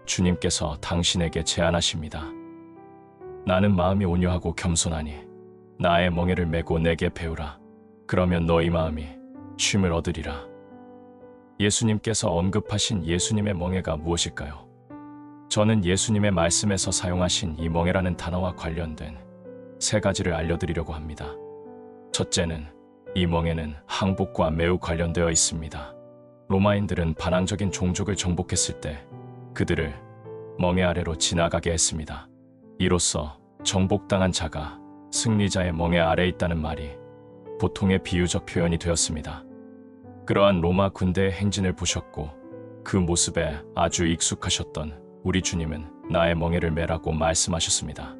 주님께서 당신에게 제안하십니다. 나는 마음이 온유하고 겸손하니 나의 멍에를 메고 내게 배우라. 그러면 너희 마음이 쉼을 얻으리라. 예수님께서 언급하신 예수님의 멍에가 무엇일까요? 저는 예수님의 말씀에서 사용하신 이 멍에라는 단어와 관련된 세 가지를 알려드리려고 합니다. 첫째는 이 멍에는 항복과 매우 관련되어 있습니다. 로마인들은 반항적인 종족을 정복했을 때 그들을 멍에 아래로 지나가게 했습니다. 이로써 정복당한 자가 승리자의 멍에 아래 있다는 말이 보통의 비유적 표현이 되었습니다. 그러한 로마 군대의 행진을 보셨고 그 모습에 아주 익숙하셨던 우리 주님은 나의 멍에를 메라고 말씀하셨습니다.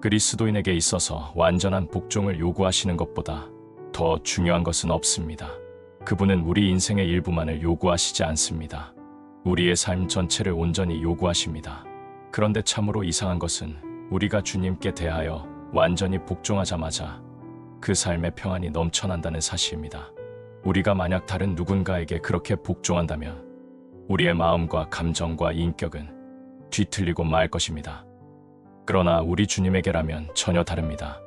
그리스도인에게 있어서 완전한 복종을 요구하시는 것보다 더 중요한 것은 없습니다. 그분은 우리 인생의 일부만을 요구하시지 않습니다. 우리의 삶 전체를 온전히 요구하십니다. 그런데 참으로 이상한 것은 우리가 주님께 대하여 완전히 복종하자마자 그 삶의 평안이 넘쳐난다는 사실입니다. 우리가 만약 다른 누군가에게 그렇게 복종한다면 우리의 마음과 감정과 인격은 뒤틀리고 말 것입니다. 그러나 우리 주님에게라면 전혀 다릅니다.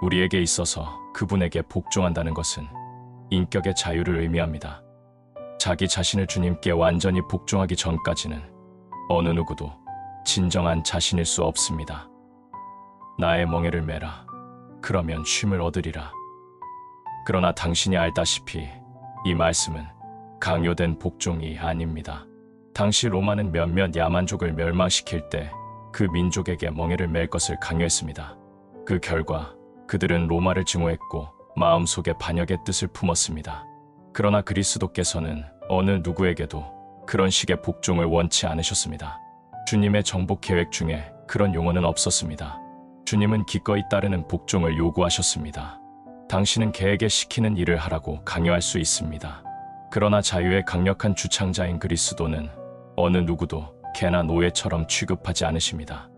우리에게 있어서 그분에게 복종한다는 것은 인격의 자유를 의미합니다. 자기 자신을 주님께 완전히 복종하기 전까지는 어느 누구도 진정한 자신일 수 없습니다. 나의 멍에를 메라. 그러면 쉼을 얻으리라. 그러나 당신이 알다시피 이 말씀은 강요된 복종이 아닙니다. 당시 로마는 몇몇 야만족을 멸망시킬 때 그 민족에게 멍에를 맬 것을 강요했습니다. 그 결과 그들은 로마를 증오했고 마음속에 반역의 뜻을 품었습니다. 그러나 그리스도께서는 어느 누구에게도 그런 식의 복종을 원치 않으셨습니다. 주님의 정복 계획 중에 그런 용어는 없었습니다. 주님은 기꺼이 따르는 복종을 요구하셨습니다. 당신은 개에게 시키는 일을 하라고 강요할 수 있습니다. 그러나 자유의 강력한 주창자인 그리스도는 어느 누구도 개나 노예처럼 취급하지 않으십니다.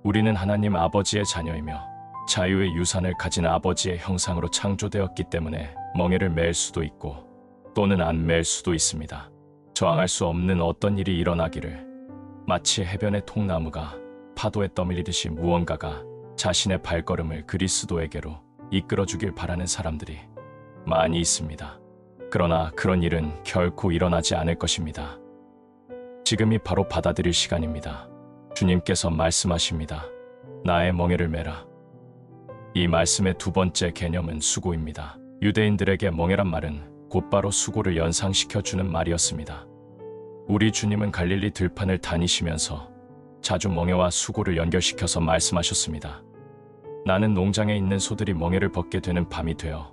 우리는 하나님 아버지의 자녀이며 자유의 유산을 가진 아버지의 형상으로 창조되었기 때문에 멍에를 맬 수도 있고 또는 안 맬 수도 있습니다. 저항할 수 없는 어떤 일이 일어나기를 마치 해변의 통나무가 파도에 떠밀리듯이 무언가가 자신의 발걸음을 그리스도에게로 이끌어주길 바라는 사람들이 많이 있습니다. 그러나 그런 일은 결코 일어나지 않을 것입니다. 지금이 바로 받아들일 시간입니다. 주님께서 말씀하십니다. 나의 멍에를 메라. 이 말씀의 두 번째 개념은 수고입니다. 유대인들에게 멍에란 말은 곧바로 수고를 연상시켜주는 말이었습니다. 우리 주님은 갈릴리 들판을 다니시면서 자주 멍에와 수고를 연결시켜서 말씀하셨습니다. 나는 농장에 있는 소들이 멍에를 벗게 되는 밤이 되어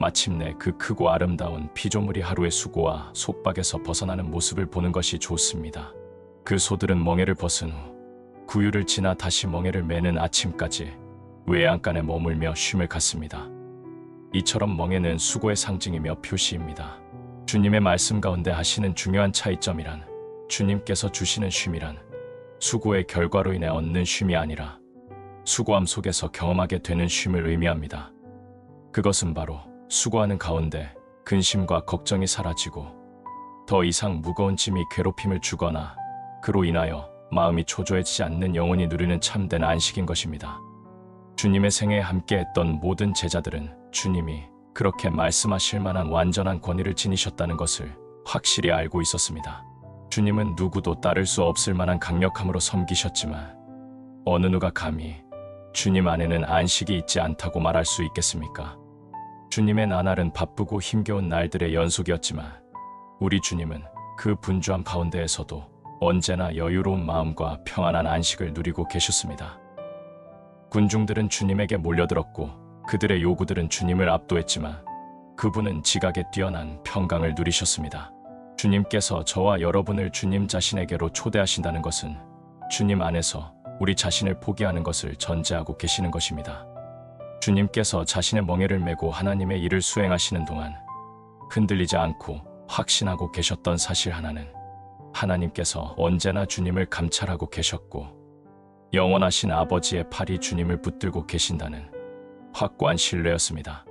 마침내 그 크고 아름다운 피조물이 하루의 수고와 속박에서 벗어나는 모습을 보는 것이 좋습니다. 그 소들은 멍에를 벗은 후 구유를 지나 다시 멍에를 매는 아침까지 외양간에 머물며 쉼을 갖습니다. 이처럼 멍에는 수고의 상징이며 표시입니다. 주님의 말씀 가운데 하시는 중요한 차이점이란 주님께서 주시는 쉼이란 수고의 결과로 인해 얻는 쉼이 아니라 수고함 속에서 경험하게 되는 쉼을 의미합니다. 그것은 바로 수고하는 가운데 근심과 걱정이 사라지고 더 이상 무거운 짐이 괴롭힘을 주거나 그로 인하여 마음이 초조해지지 않는 영혼이 누리는 참된 안식인 것입니다. 주님의 생애에 함께했던 모든 제자들은 주님이 그렇게 말씀하실 만한 완전한 권위를 지니셨다는 것을 확실히 알고 있었습니다. 주님은 누구도 따를 수 없을 만한 강력함으로 섬기셨지만 어느 누가 감히 주님 안에는 안식이 있지 않다고 말할 수 있겠습니까? 주님의 나날은 바쁘고 힘겨운 날들의 연속이었지만 우리 주님은 그 분주함 가운데에서도 언제나 여유로운 마음과 평안한 안식을 누리고 계셨습니다. 군중들은 주님에게 몰려들었고 그들의 요구들은 주님을 압도했지만 그분은 지각에 뛰어난 평강을 누리셨습니다. 주님께서 저와 여러분을 주님 자신에게로 초대하신다는 것은 주님 안에서 우리 자신을 포기하는 것을 전제하고 계시는 것입니다. 주님께서 자신의 멍에를 메고 하나님의 일을 수행하시는 동안 흔들리지 않고 확신하고 계셨던 사실 하나는 하나님께서 언제나 주님을 감찰하고 계셨고 영원하신 아버지의 팔이 주님을 붙들고 계신다는 확고한 신뢰였습니다.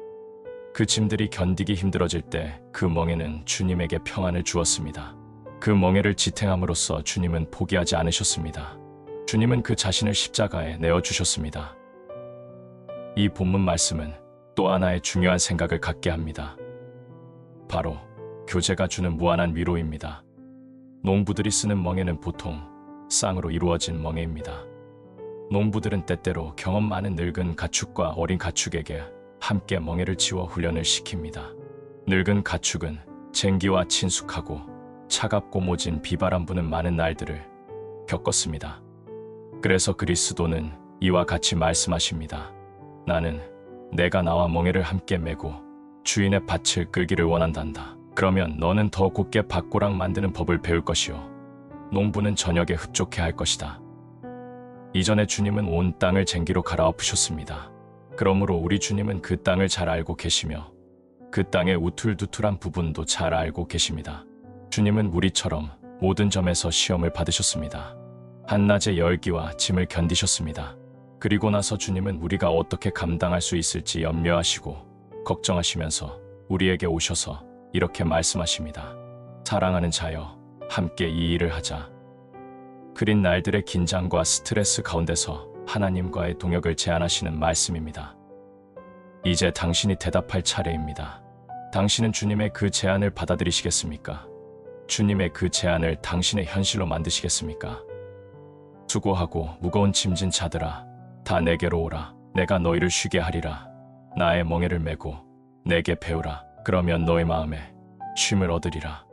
그 짐들이 견디기 힘들어질 때 그 멍에는 주님에게 평안을 주었습니다. 그 멍에를 지탱함으로써 주님은 포기하지 않으셨습니다. 주님은 그 자신을 십자가에 내어주셨습니다. 이 본문 말씀은 또 하나의 중요한 생각을 갖게 합니다. 바로 교제가 주는 무한한 위로입니다. 농부들이 쓰는 멍에는 보통 쌍으로 이루어진 멍에입니다. 농부들은 때때로 경험 많은 늙은 가축과 어린 가축에게 함께 멍에를 지워 훈련을 시킵니다. 늙은 가축은 쟁기와 친숙하고 차갑고 모진 비바람 부는 많은 날들을 겪었습니다. 그래서 그리스도는 이와 같이 말씀하십니다. 나는 내가 나와 멍에를 함께 메고 주인의 밭을 끌기를 원한단다. 그러면 너는 더 곧게 밭고랑 만드는 법을 배울 것이요 농부는 저녁에 흡족해 할 것이다. 이전에 주님은 온 땅을 쟁기로 갈아엎으셨습니다. 그러므로 우리 주님은 그 땅을 잘 알고 계시며 그 땅의 우툴두툴한 부분도 잘 알고 계십니다. 주님은 우리처럼 모든 점에서 시험을 받으셨습니다. 한낮의 열기와 짐을 견디셨습니다. 그리고 나서 주님은 우리가 어떻게 감당할 수 있을지 염려하시고 걱정하시면서 우리에게 오셔서 이렇게 말씀하십니다. 사랑하는 자여, 함께 이 일을 하자. 그린 날들의 긴장과 스트레스 가운데서 하나님과의 동역을 제안하시는 말씀입니다. 이제 당신이 대답할 차례입니다. 당신은 주님의 그 제안을 받아들이시겠습니까? 주님의 그 제안을 당신의 현실로 만드시겠습니까? 수고하고 무거운 짐진 자들아, 다 내게로 오라. 내가 너희를 쉬게 하리라. 나의 멍에를 메고 내게 배우라. 그러면 너의 마음에 쉼을 얻으리라.